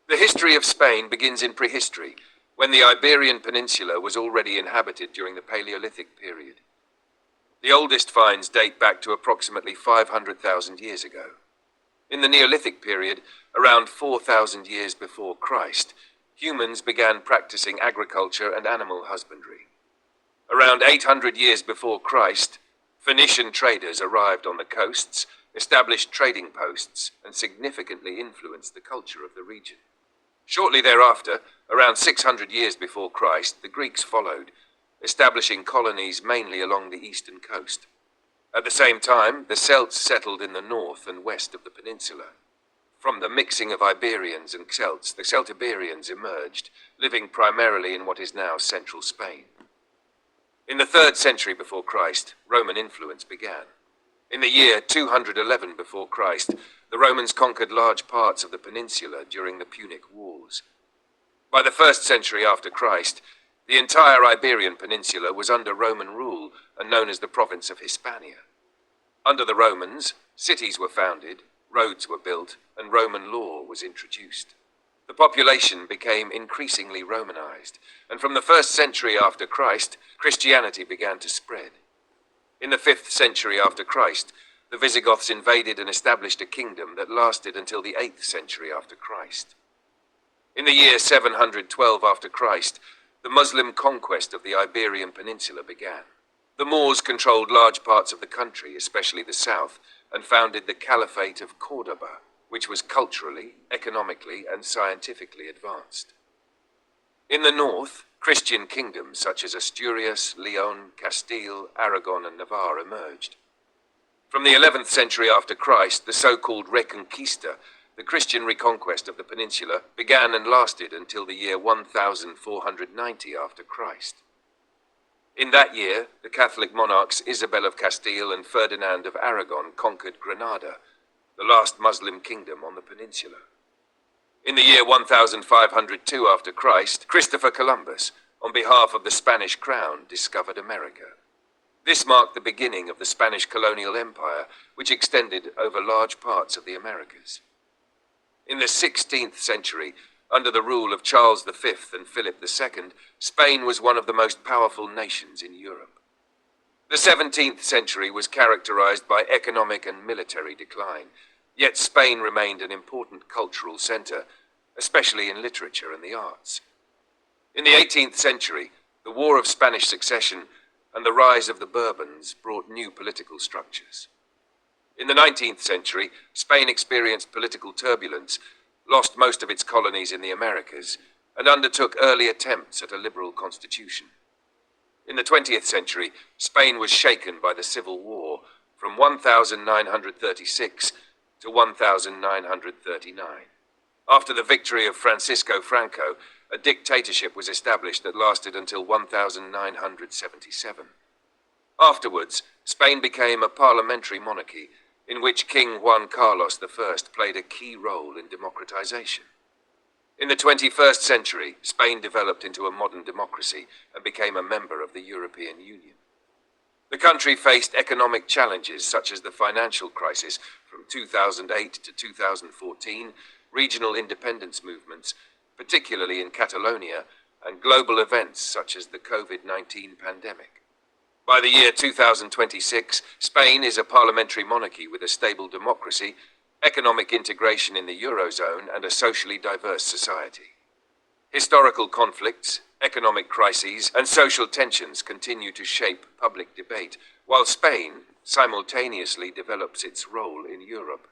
The history of Spain begins in prehistory, when the Iberian Peninsula was already inhabited during the Paleolithic period. The oldest finds date back to approximately 500,000 years ago. In the Neolithic period, around 4,000 years before Christ, humans began practicing agriculture and animal husbandry. Around 800 years before Christ, Phoenician traders arrived on the coasts, established trading posts, and significantly influenced the culture of the region. Shortly thereafter, around 600 years before Christ, the Greeks followed, establishing colonies mainly along the eastern coast. At the same time, the Celts settled in the north and west of the peninsula. From the mixing of Iberians and Celts, the Celtiberians emerged, living primarily in what is now central Spain. In the 3rd century before Christ, Roman influence began. In the year 211 before Christ, the Romans conquered large parts of the peninsula during the Punic Wars. By the 1st century after Christ, the entire Iberian Peninsula was under Roman rule and known as the province of Hispania. Under the Romans, cities were founded, roads were built, and Roman law was introduced. The population became increasingly Romanized, and from the 1st century after Christ, Christianity began to spread. In the 5th century after Christ, the Visigoths invaded and established a kingdom that lasted until the 8th century after Christ. In the year 712 after Christ, the Muslim conquest of the Iberian Peninsula began. The Moors controlled large parts of the country, especially the south, and founded the Caliphate of Córdoba, which was culturally, economically, and scientifically advanced. In the north, Christian kingdoms such as Asturias, Leon, Castile, Aragon, and Navarre emerged. From the 11th century after Christ, the so-called Reconquista, the Christian reconquest of the peninsula, began and lasted until the year 1490 after Christ. In that year, the Catholic monarchs Isabel of Castile and Ferdinand of Aragon conquered Granada, the last Muslim kingdom on the peninsula. In the year 1502 after Christ, Christopher Columbus, on behalf of the Spanish crown, discovered America. This marked the beginning of the Spanish colonial empire, which extended over large parts of the Americas. In the 16th century, under the rule of Charles V and Philip II, Spain was one of the most powerful nations in Europe. The 17th century was characterized by economic and military decline, yet Spain remained an important cultural center, especially in literature and the arts. In the 18th century, the War of Spanish Succession and the rise of the Bourbons brought new political structures. In the 19th century, Spain experienced political turbulence, lost most of its colonies in the Americas, and undertook early attempts at a liberal constitution. In the 20th century, Spain was shaken by the Civil War from 1936 to 1939. After the victory of Francisco Franco, a dictatorship was established that lasted until 1977. Afterwards, Spain became a parliamentary monarchy in which King Juan Carlos I played a key role in democratization. In the 21st century, Spain developed into a modern democracy and became a member of the European Union. The country faced economic challenges such as the financial crisis from 2008 to 2014, regional independence movements, particularly in Catalonia, and global events such as the COVID-19 pandemic. By the year 2026, Spain is a parliamentary monarchy with a stable democracy, economic integration in the Eurozone, and a socially diverse society. Historical conflicts, economic crises, and social tensions continue to shape public debate, while Spain simultaneously develops its role in Europe.